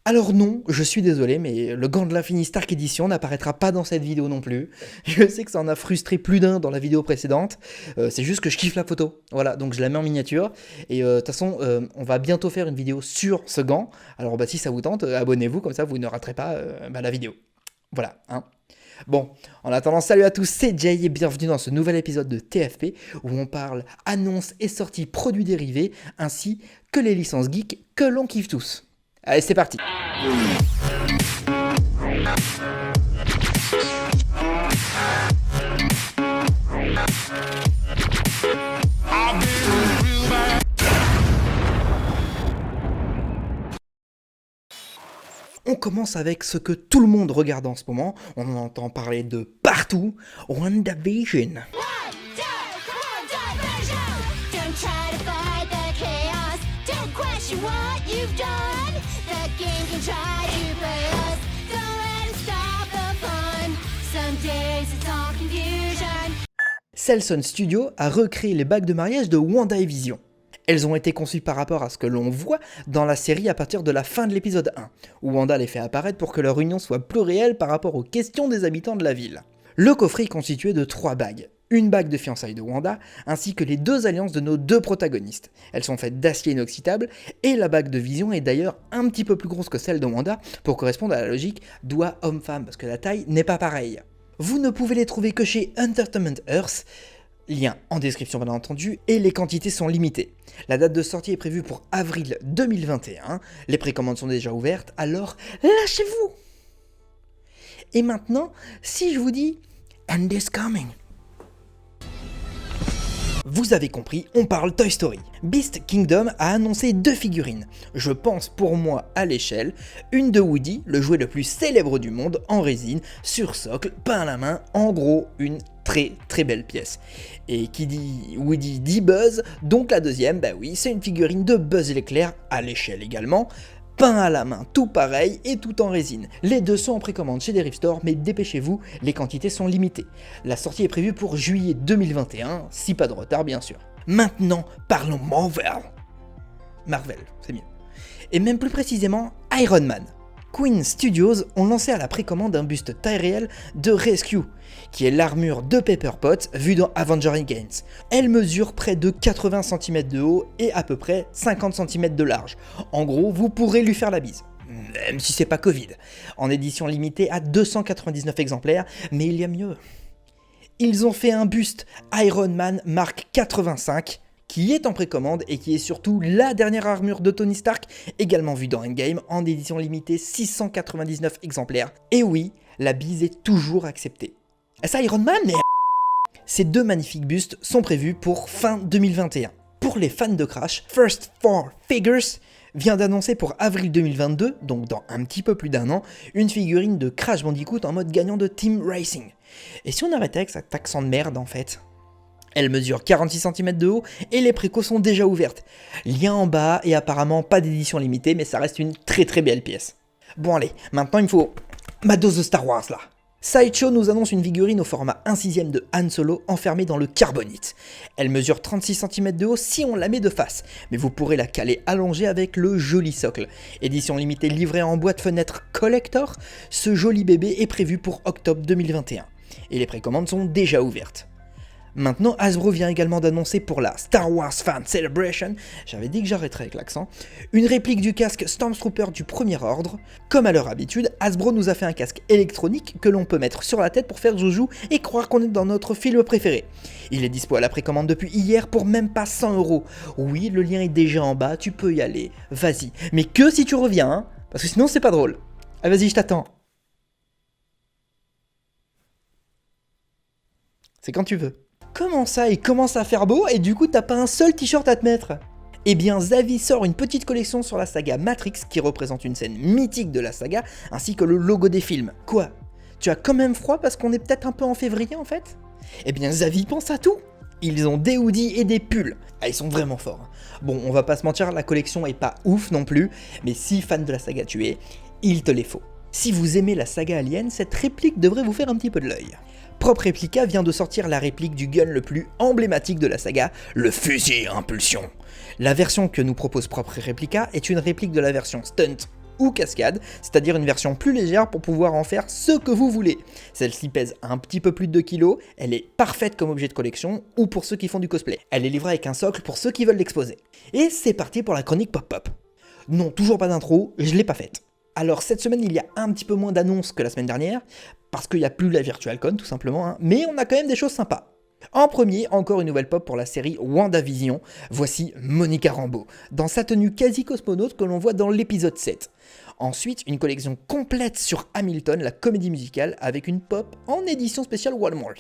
Alors non, je suis désolé, mais le Gant de l'Infini Stark Edition n'apparaîtra pas dans cette vidéo non plus. Je sais que ça en a frustré plus d'un dans la vidéo précédente, c'est juste que je kiffe la photo. Voilà, donc je la mets en miniature, et de toute façon, on va bientôt faire une vidéo sur ce gant. Alors si ça vous tente, abonnez-vous, comme ça vous ne raterez pas la vidéo. Voilà, hein. Bon, en attendant, salut à tous, c'est Jay et bienvenue dans ce nouvel épisode de TFP où on parle annonces et sorties produits dérivés ainsi que les licences geeks que l'on kiffe tous. Allez, c'est parti. On commence avec ce que tout le monde regarde en ce moment, on en entend parler de partout, WandaVision. Celson Studio a recréé les bagues de mariage de WandaVision. Elles ont été conçues par rapport à ce que l'on voit dans la série à partir de la fin de l'épisode 1, où Wanda les fait apparaître pour que leur union soit plus réelle par rapport aux questions des habitants de la ville. Le coffret est constitué de 3 bagues, une bague de fiançailles de Wanda, ainsi que les 2 alliances de nos 2 protagonistes. Elles sont faites d'acier inoxydable, et la bague de Vision est d'ailleurs un petit peu plus grosse que celle de Wanda, pour correspondre à la logique doigt homme-femme, parce que la taille n'est pas pareille. Vous ne pouvez les trouver que chez Entertainment Earth, lien en description bien entendu, et les quantités sont limitées. La date de sortie est prévue pour avril 2021, les précommandes sont déjà ouvertes, alors lâchez-vous! Et maintenant, si je vous dis « And is coming », vous avez compris, on parle Toy Story. Beast Kingdom a annoncé 2 figurines. Je pense pour moi à l'échelle, une de Woody, le jouet le plus célèbre du monde, en résine, sur socle, peint à la main, en gros une très belle pièce. Et qui dit Woody dit Buzz, donc la deuxième, bah oui, c'est une figurine de Buzz l'éclair, à l'échelle également, peint à la main, tout pareil et tout en résine. Les 2 sont en précommande chez Derive Store, mais dépêchez-vous, les quantités sont limitées. La sortie est prévue pour juillet 2021, si pas de retard bien sûr. Maintenant, parlons Marvel, c'est mieux. Et même plus précisément, Iron Man. Queen Studios ont lancé à la précommande un buste taille réelle de Rescue, qui est l'armure de Pepper Potts vue dans Avengers Endgame. Elle mesure près de 80 cm de haut et à peu près 50 cm de large. En gros, vous pourrez lui faire la bise. Même si c'est pas Covid. En édition limitée à 299 exemplaires, mais il y a mieux. Ils ont fait un buste Iron Man Mark 85, qui est en précommande et qui est surtout la dernière armure de Tony Stark, également vue dans Endgame, en édition limitée 699 exemplaires. Et oui, la bise est toujours acceptée. C'est Iron Man, mais... Ces 2 magnifiques bustes sont prévus pour fin 2021. Pour les fans de Crash, First 4 Figures vient d'annoncer pour avril 2022, donc dans un petit peu plus d'1 an, une figurine de Crash Bandicoot en mode gagnant de Team Racing. Et si on arrêtait avec cet accent de merde en fait ? Elle mesure 46 cm de haut et les précos sont déjà ouvertes. Lien en bas et apparemment pas d'édition limitée, mais ça reste une très belle pièce. Bon allez, maintenant il me faut ma dose de Star Wars là. Sideshow nous annonce une figurine au format 1/6 de Han Solo enfermée dans le carbonite. Elle mesure 36 cm de haut si on la met de face, mais vous pourrez la caler allongée avec le joli socle. Édition limitée livrée en boîte fenêtre collector, ce joli bébé est prévu pour octobre 2021. Et les précommandes sont déjà ouvertes. Maintenant, Hasbro vient également d'annoncer pour la Star Wars Fan Celebration, j'avais dit que j'arrêterais avec l'accent, une réplique du casque Stormtrooper du Premier Ordre. Comme à leur habitude, Hasbro nous a fait un casque électronique que l'on peut mettre sur la tête pour faire joujou et croire qu'on est dans notre film préféré. Il est dispo à la précommande depuis hier pour même pas 100€. Oui, le lien est déjà en bas, tu peux y aller, vas-y. Mais que si tu reviens, hein, parce que sinon c'est pas drôle. Ah vas-y, je t'attends. C'est quand tu veux. Comment ça, il commence à faire beau et du coup t'as pas un seul t-shirt à te mettre ? Eh bien Zavi sort une petite collection sur la saga Matrix qui représente une scène mythique de la saga ainsi que le logo des films. Quoi ? Tu as quand même froid parce qu'on est peut-être un peu en février en fait ? Eh bien Zavi pense à tout ! Ils ont des hoodies et des pulls. Ah, ils sont vraiment forts. Bon, on va pas se mentir, la collection est pas ouf non plus, mais si fan de la saga tu es, il te les faut. Si vous aimez la saga Alien, cette réplique devrait vous faire un petit peu de l'œil. Prop Replica vient de sortir la réplique du gun le plus emblématique de la saga, le fusil à impulsion. La version que nous propose Prop Replica est une réplique de la version Stunt. ou cascade, c'est-à-dire une version plus légère pour pouvoir en faire ce que vous voulez. Celle-ci pèse un petit peu plus de 2 kg, elle est parfaite comme objet de collection ou pour ceux qui font du cosplay. Elle est livrée avec un socle pour ceux qui veulent l'exposer. Et c'est parti pour la chronique pop-pop. Non, toujours pas d'intro, je l'ai pas faite. Alors cette semaine il y a un petit peu moins d'annonces que la semaine dernière, parce qu'il n'y a plus la VirtualCon tout simplement, hein, mais on a quand même des choses sympas. En premier, encore une nouvelle pop pour la série WandaVision, voici Monica Rambeau, dans sa tenue quasi cosmonaute que l'on voit dans l'épisode 7. Ensuite, une collection complète sur Hamilton, la comédie musicale, avec une pop en édition spéciale Walmart.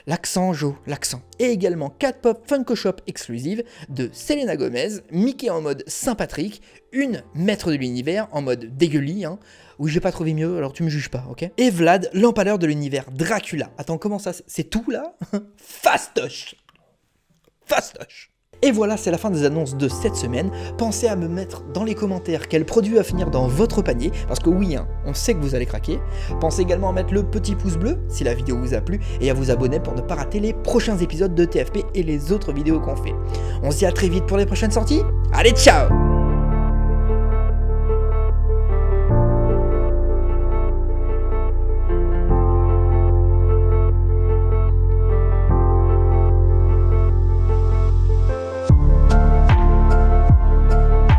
L'accent Joe, l'accent. Et également 4 pop Funko Shop exclusives de Selena Gomez, Mickey en mode Saint-Patrick, une maître de l'univers en mode dégueulis, hein. Oui, j'ai pas trouvé mieux, alors tu me juges pas, ok? Et Vlad, l'empaleur de l'univers Dracula. Attends, comment ça? C'est tout là? Fastoche! Fastoche! Et voilà, c'est la fin des annonces de cette semaine. Pensez à me mettre dans les commentaires quel produit à finir dans votre panier, parce que oui, hein, on sait que vous allez craquer. Pensez également à mettre le petit pouce bleu si la vidéo vous a plu, et à vous abonner pour ne pas rater les prochains épisodes de TFP et les autres vidéos qu'on fait. On se dit à très vite pour les prochaines sorties. Allez, ciao!